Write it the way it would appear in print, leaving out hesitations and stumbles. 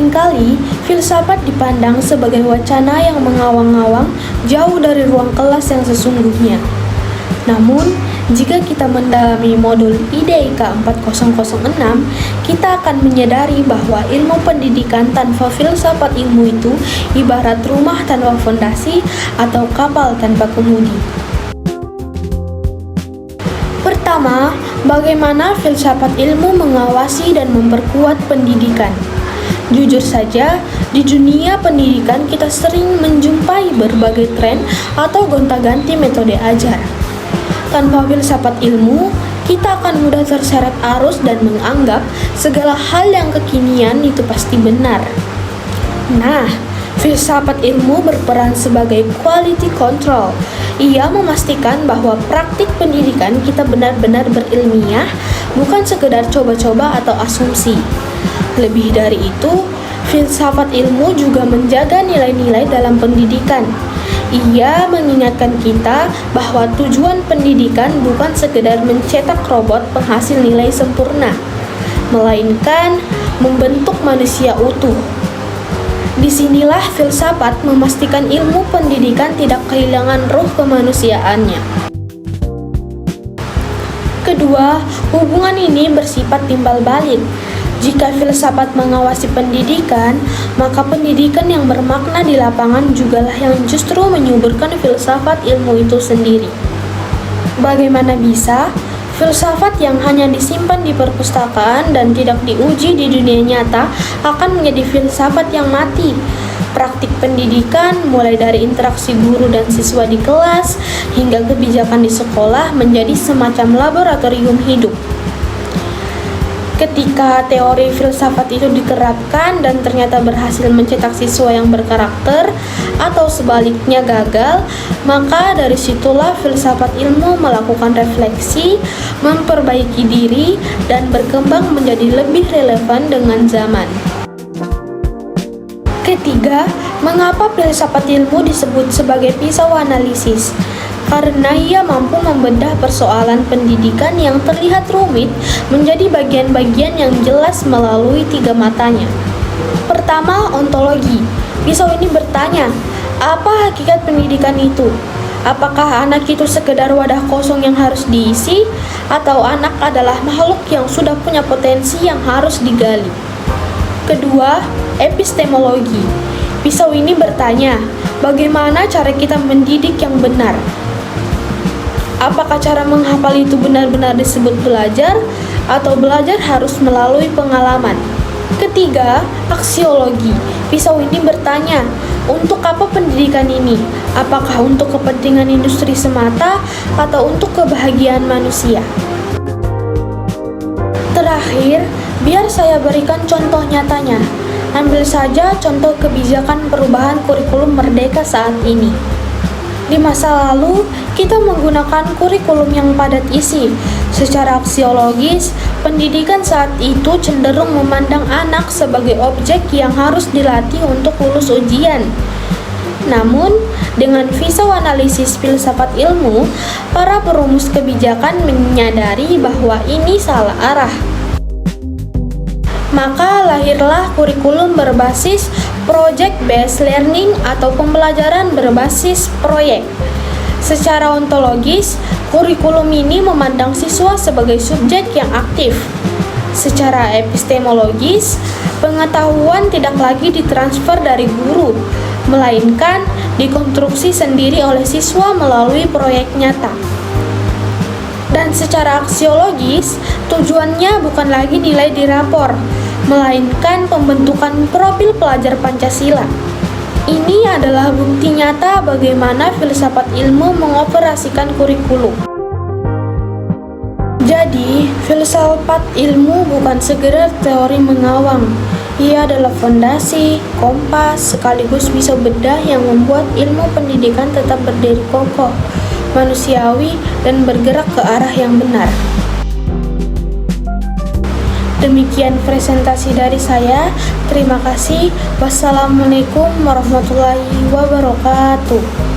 Seringkali, filsafat dipandang sebagai wacana yang mengawang-awang jauh dari ruang kelas yang sesungguhnya. Namun, jika kita mendalami modul IDIK 4006, kita akan menyadari bahwa ilmu pendidikan tanpa filsafat ilmu itu ibarat rumah tanpa fondasi atau kapal tanpa kemudi. Pertama, bagaimana filsafat ilmu mengawasi dan memperkuat pendidikan? Jujur saja, di dunia pendidikan kita sering menjumpai berbagai tren atau gonta-ganti metode ajar. Tanpa filsafat ilmu, kita akan mudah terseret arus dan menganggap segala hal yang kekinian itu pasti benar. Nah, filsafat ilmu berperan sebagai quality control. Ia memastikan bahwa praktik pendidikan kita benar-benar berilmiah, bukan sekedar coba-coba atau asumsi. Lebih dari itu, filsafat ilmu juga menjaga nilai-nilai dalam pendidikan. Ia mengingatkan kita bahwa tujuan pendidikan bukan sekedar mencetak robot penghasil nilai sempurna, melainkan membentuk manusia utuh. Disinilah filsafat memastikan ilmu pendidikan tidak kehilangan ruh kemanusiaannya. Kedua, hubungan ini bersifat timbal balik. Jika filsafat mengawasi pendidikan, maka pendidikan yang bermakna di lapangan jugalah yang justru menyuburkan filsafat ilmu itu sendiri. Bagaimana bisa filsafat yang hanya disimpan di perpustakaan dan tidak diuji di dunia nyata akan menjadi filsafat yang mati? Praktik pendidikan, mulai dari interaksi guru dan siswa di kelas hingga kebijakan di sekolah, menjadi semacam laboratorium hidup. Ketika teori filsafat itu diterapkan dan ternyata berhasil mencetak siswa yang berkarakter, atau sebaliknya gagal, maka dari situlah filsafat ilmu melakukan refleksi, memperbaiki diri, dan berkembang menjadi lebih relevan dengan zaman. Ketiga, mengapa filsafat ilmu disebut sebagai pisau analisis? Karena ia mampu membedah persoalan pendidikan yang terlihat rumit menjadi bagian-bagian yang jelas melalui tiga matanya. Pertama, ontologi. Pisau ini bertanya, apa hakikat pendidikan itu? Apakah anak itu sekedar wadah kosong yang harus diisi, atau anak adalah makhluk yang sudah punya potensi yang harus digali? Kedua, epistemologi. Pisau ini bertanya, bagaimana cara kita mendidik yang benar? Apakah cara menghafal itu benar-benar disebut belajar, atau belajar harus melalui pengalaman? Ketiga, aksiologi. Pisau ini bertanya, untuk apa pendidikan ini? Apakah untuk kepentingan industri semata, atau untuk kebahagiaan manusia? Terakhir, biar saya berikan contoh nyatanya. Ambil saja contoh kebijakan perubahan kurikulum Merdeka saat ini. Di masa lalu, kita menggunakan kurikulum yang padat isi. Secara aksiologis, pendidikan saat itu cenderung memandang anak sebagai objek yang harus dilatih untuk lulus ujian. Namun, dengan pisau analisis filsafat ilmu, para perumus kebijakan menyadari bahwa ini salah arah. Maka lahirlah kurikulum berbasis project-based learning atau pembelajaran berbasis proyek. Secara ontologis, kurikulum ini memandang siswa sebagai subjek yang aktif. Secara epistemologis, pengetahuan tidak lagi ditransfer dari guru, melainkan dikonstruksi sendiri oleh siswa melalui proyek nyata. Dan secara aksiologis, tujuannya bukan lagi nilai di rapor, melainkan pembentukan profil pelajar Pancasila. Ini adalah bukti nyata bagaimana filsafat ilmu mengoperasikan kurikulum. Jadi, filsafat ilmu bukan sekedar teori mengawang. Ia adalah fondasi, kompas, sekaligus pisau bedah yang membuat ilmu pendidikan tetap berdiri kokoh, manusiawi, dan bergerak ke arah yang benar. Demikian presentasi dari saya. Terima kasih. Wassalamualaikum warahmatullahi wabarakatuh.